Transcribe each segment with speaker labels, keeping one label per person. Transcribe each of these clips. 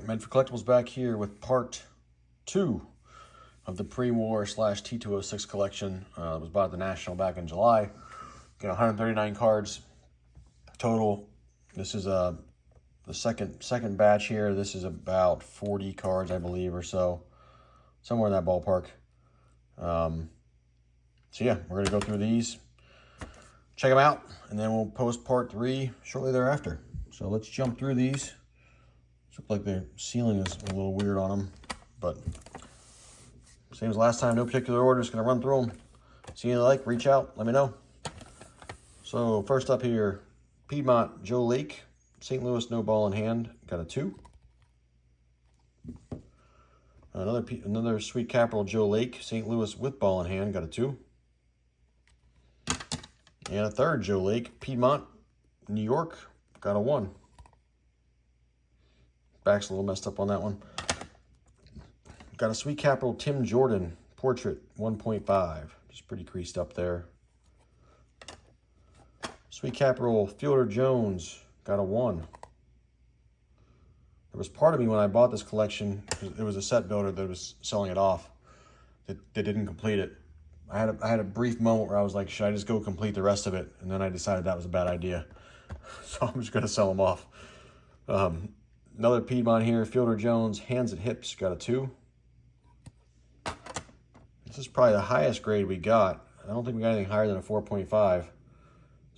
Speaker 1: Meant for Collectibles back here with part 2 of the pre-war / T206 collection. It was bought at the National back in July. Got 139 cards total. This is the second batch here. This is about 40 cards, I believe, or so. Somewhere in that ballpark. So yeah, we're going to go through these, check them out, and then we'll post part 3 shortly thereafter. So let's jump through these. Looks like the ceiling is a little weird on them, but same as last time, no particular order. Just going to run through them. See anything you like, reach out, let me know. So first up here, Piedmont Joe Lake, St. Louis, no ball in hand, got a 2. Another Sweet Capital Joe Lake, St. Louis with ball in hand, got a 2. And a third Joe Lake, Piedmont, New York, got a 1. Back's a little messed up on that one. Got a Sweet Capital Tim Jordan Portrait 1.5. Just pretty creased up there. Sweet Capital Fielder Jones got a 1. There was part of me when I bought this collection, it was a set builder that was selling it off, that didn't complete it. I had a brief moment where I was like, should I just go complete the rest of it? And then I decided that was a bad idea. So I'm just going to sell them off. Another Piedmont here, Fielder Jones, Hands at Hips, got a 2. This is probably the highest grade we got. I don't think we got anything higher than a 4.5.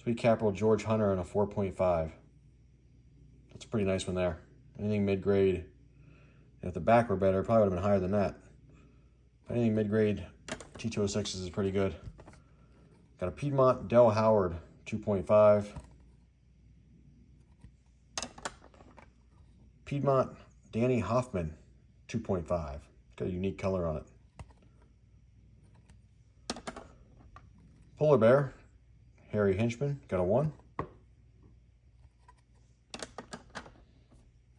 Speaker 1: Sweet Capital George Hunter and a 4.5. That's a pretty nice one there. Anything mid-grade, if the back were better, it probably would have been higher than that. Anything mid-grade T206s is pretty good. Got a Piedmont Del Howard 2.5. Piedmont Danny Hoffman 2.5. Got a unique color on it. Polar Bear Harry Hinchman got a 1.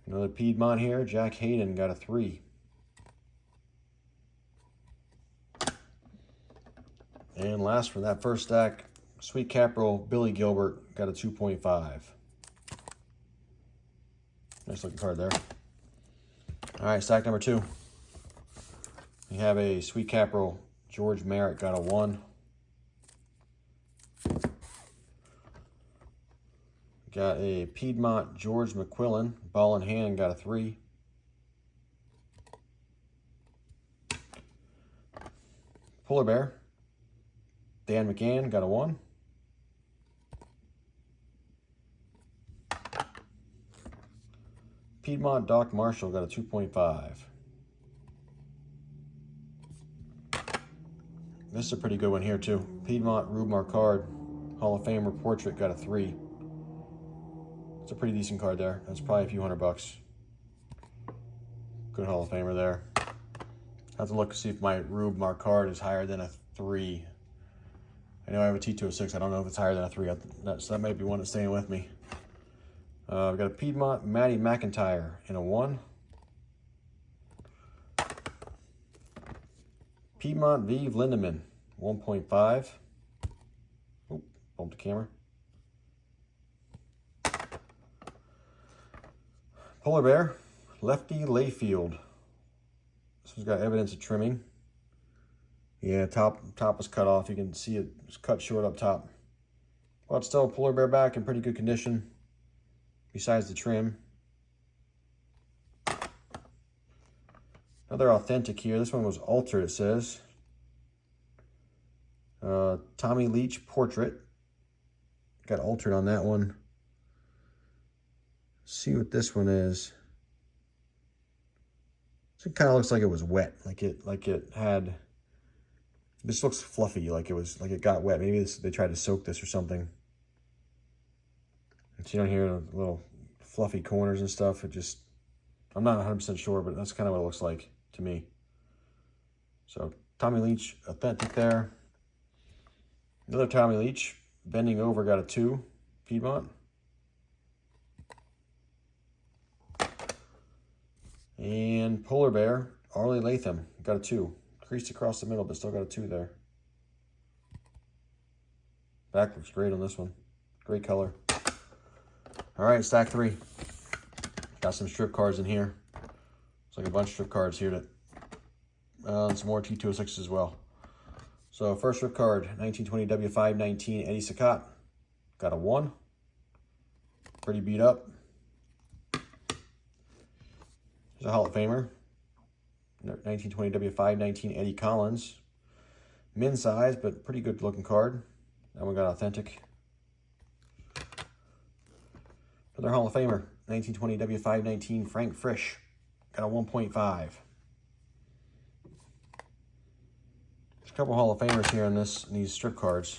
Speaker 1: Another Piedmont here, Jack Hayden got a 3. And last from that first stack, Sweet Capital Billy Gilbert got a 2.5. Nice looking card there. All right, stack number 2. We have a Sweet Capital George Merritt got a 1. Got a Piedmont George McQuillan, ball in hand, got a 3. Polar Bear, Dan McGann, got a 1. Piedmont Doc Marshall got a 2.5. This is a pretty good one here too. Piedmont Rube Marcard, Hall of Famer Portrait, got a 3. It's a pretty decent card there. That's probably a few $100. Good Hall of Famer there. I have to look to see if my Rube Marcard is higher than a 3. I know I have a T206. I don't know if it's higher than a 3. So that might be one that's staying with me. We've got a Piedmont Matty McIntyre in a 1. Piedmont Vive Lindemann 1.5. Oh, bumped the camera. Polar Bear, Lefty Layfield. This one's got evidence of trimming. Yeah, top was cut off. You can see it's cut short up top. But still a Polar Bear back in pretty good condition, besides the trim. Another authentic here. This one was altered, it says. Tommy Leach Portrait. Got altered on that one. See what this one is. It kind of looks like it was wet, like it had. This looks fluffy, like it got wet. Maybe they tried to soak this or something. And see down here, little fluffy corners and stuff. I'm not 100% sure, but that's kind of what it looks like to me. So Tommy Leach, authentic there. Another Tommy Leach, bending over, got a 2, Piedmont. And Polar Bear, Arlie Latham, got a 2. Creased across the middle, but still got a 2 there. Back looks great on this one. Great color. All right, stack 3. Got some strip cards in here. like a bunch of strip cards here, and some more T206s as well. So first strip card, 1920 W519 Eddie Saccott. Got a 1. Pretty beat up. Here's a Hall of Famer. 1920 W519 Eddie Collins. Min size, but pretty good looking card. That one got authentic. Another Hall of Famer, 1920 W519 Frank Frisch. Got a 1.5. There's a couple Hall of Famers here in these strip cards.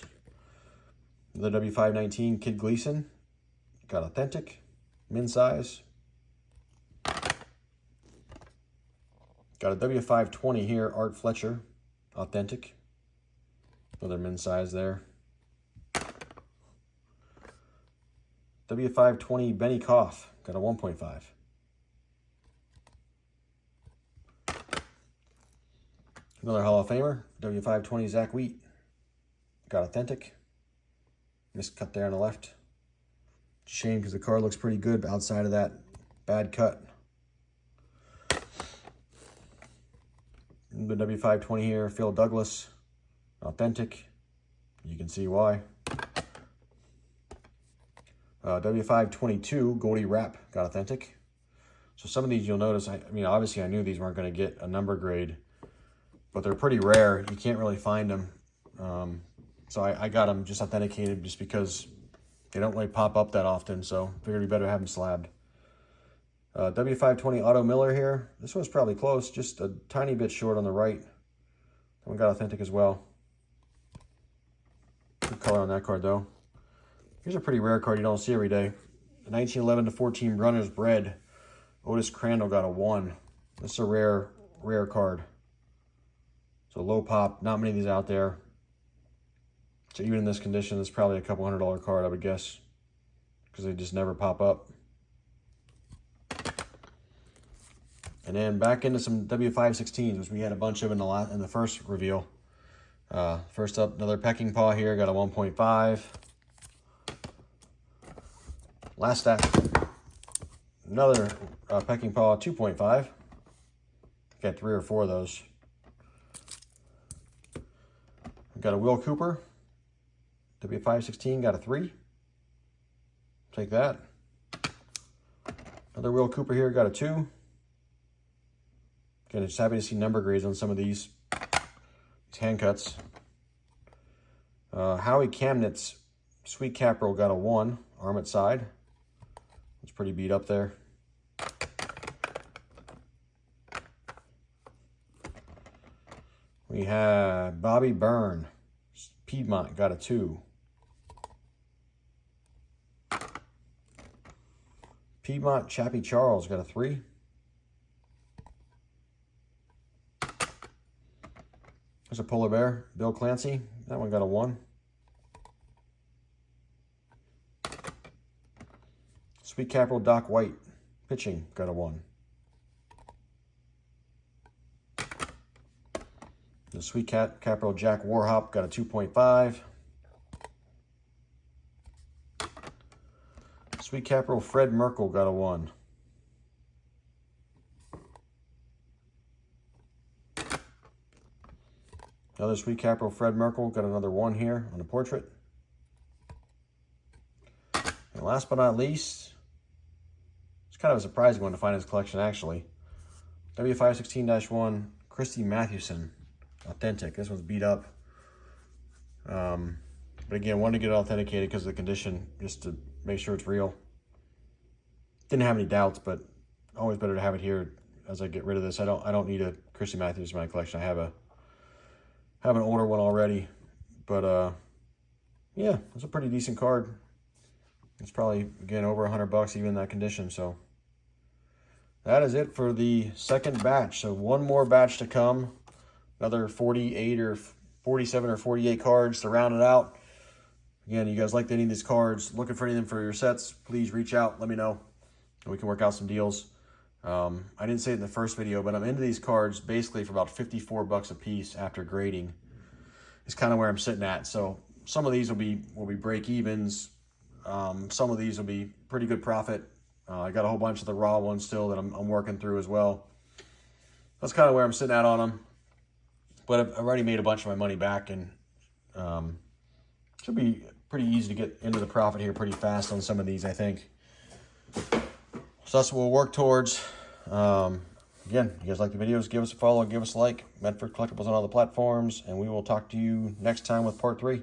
Speaker 1: The W519 Kid Gleason. Got authentic. Min size. Got a W520 here, Art Fletcher. Authentic. Another min size there. W520 Benny Koff, got a 1.5. Another Hall of Famer, W520 Zach Wheat, got authentic. Missed cut there on the left. Shame because the card looks pretty good, but outside of that, bad cut. The W520 here, Phil Douglas, authentic. You can see why. W522 Goldie Rapp got authentic. So some of these you'll notice, I mean, obviously I knew these weren't going to get a number grade, but they're pretty rare. You can't really find them. So I got them just authenticated just because they don't really pop up that often. So figured we better have them slabbed. W520 Otto Miller here. This one's probably close, just a tiny bit short on the right. That one got authentic as well. Good color on that card though. Here's a pretty rare card you don't see every day. The 1911-14 Runners Bred. Otis Crandall got a 1. This is a rare card. So low pop, not many of these out there. So even in this condition, it's probably a couple $100 card, I would guess, because they just never pop up. And then back into some W516s, which we had a bunch of in the first reveal. First up, another Pecking Paw here, got a 1.5. Last stack, another Pecking Paw 2.5. Got 3 or 4 of those. We've got a Will Cooper, W516, got a 3. Take that. Another Will Cooper here, got a 2. Again, just happy to see number grades on some of these hand cuts. Howie Kamnitz, Sweet Caprill, got a 1, arm at side. It's pretty beat up there. We have Bobby Byrne, Piedmont, got a 2. Piedmont Chappie Charles got a 3. There's a Polar Bear, Bill Clancy. That one got a 1. Sweet Caprill Doc White, pitching, got a 1. The Sweet Caprill Jack Warhop got a 2.5. Sweet Caprill Fred Merkel got a 1. Another Sweet Caprill Fred Merkel got another 1 here on the portrait. And last but not least, it's kind of a surprising one to find in his collection actually. W516-1 Christy Mathewson, authentic. This one's beat up. But again, wanted to get it authenticated because of the condition, just to make sure it's real. Didn't have any doubts, but always better to have it here as I get rid of this. I don't need a Christy Matthews in my collection. I have an older one already, but yeah, it's a pretty decent card. It's probably, again, over $100 even in that condition. So that is it for the second batch. So one more batch to come, another 48 or 47 or 48 cards to round it out. Again, you guys like any of these cards, looking for anything for your sets, please reach out, let me know, and we can work out some deals. I didn't say it in the first video, but I'm into these cards basically for about 54 bucks a piece after grading. It's kind of where I'm sitting at. So some of these will be break evens. Some of these will be pretty good profit. I got a whole bunch of the raw ones still that I'm working through as well. that's kind of where I'm sitting at on them. But I've already made a bunch of my money back, and should be pretty easy to get into the profit here pretty fast on some of these, I think. So that's what we'll work towards. Again, if you guys like the videos, give us a follow, give us a like. Medford Collectibles on all the platforms, and we will talk to you next time with part 3.